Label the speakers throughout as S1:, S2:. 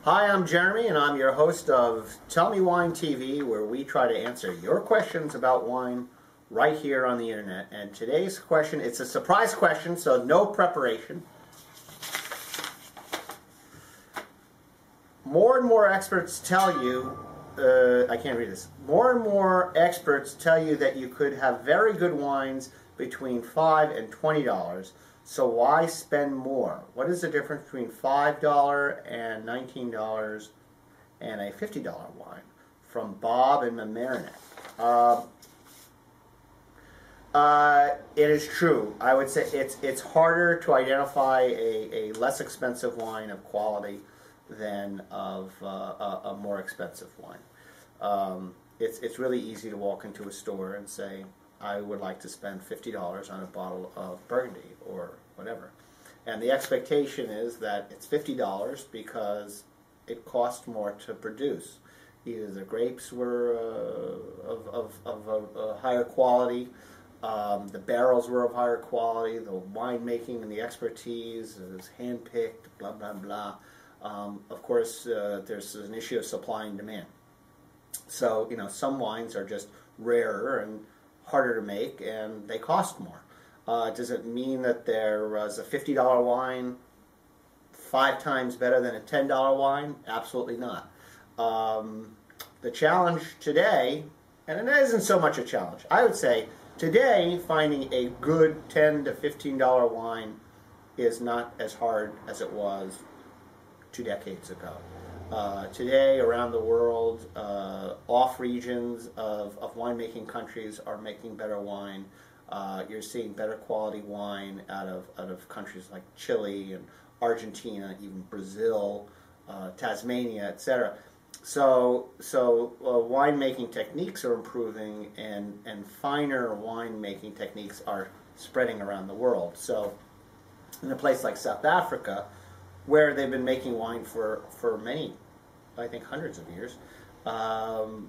S1: Hi, I'm Jeremy, and I'm your host of Tell Me Wine TV, where we try to answer your questions about wine right here on the internet. And today's question, it's a surprise question, so no preparation. More and more experts tell you, I can't read this. More and more experts tell you that you could have very good wines between $5 and $20. So why spend more? What is the difference between $5 and $19 and a $50 wine? From Bob in Mamaroneck. It is true. I would say it's harder to identify a less expensive wine of quality than of a more expensive wine. It's really easy to walk into a store and say, I would like to spend $50 on a bottle of Burgundy or whatever. And the expectation is that it's $50 because it cost more to produce. Either the grapes were of a higher quality, the barrels were of higher quality, the winemaking and the expertise is hand-picked, blah, blah, blah. Of course, there's an issue of supply and demand. So, some wines are just rarer and harder to make, and they cost more. Does it mean that there was a $50 wine 5 times better than a $10 wine? Absolutely not. The challenge today, and it isn't so much a challenge, I would say today finding a good $10 to $15 wine is not as hard as it was 2 decades ago. Today, around the world, off regions of winemaking countries are making better wine. You're seeing better quality wine out of countries like Chile and Argentina, even Brazil, Tasmania, etc. So winemaking techniques are improving, and finer winemaking techniques are spreading around the world. So in a place like South Africa, where they've been making wine for many, I think hundreds of years, modern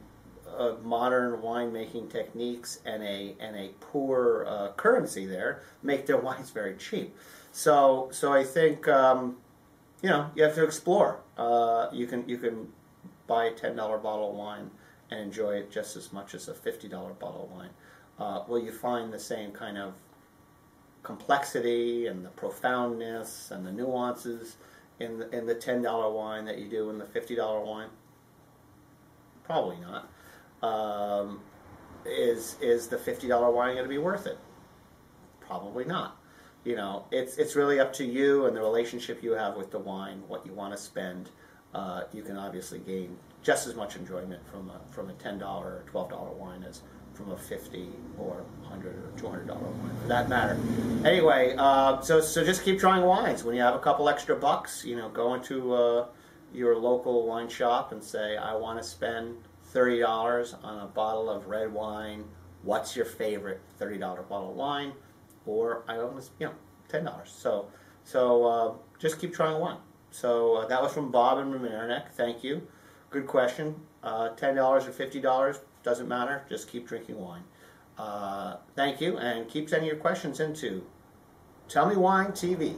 S1: winemaking techniques and a poor currency there make their wines very cheap. So I think you have to explore. You can buy a $10 bottle of wine and enjoy it just as much as a $50 bottle of wine. Will you find the same kind of complexity and the profoundness and the nuances in the $10 wine that you do in the $50 wine? Probably not. Is the $50 wine going to be worth it? Probably not. It's really up to you and the relationship you have with the wine, what you want to spend. You can obviously gain just as much enjoyment from a $10 or $12 wine as from a $50 or $100 or $200 wine, for that matter. Anyway, so just keep trying wines. When you have a couple extra bucks, go into your local wine shop and say, I want to spend $30 on a bottle of red wine. What's your favorite $30 bottle of wine? Or I almost, $10. So just keep trying wine. So that was from Bob in Mamaroneck. Thank you. Good question. $10 or $50, doesn't matter. Just keep drinking wine. Thank you, and keep sending your questions into Tell Me Wine TV.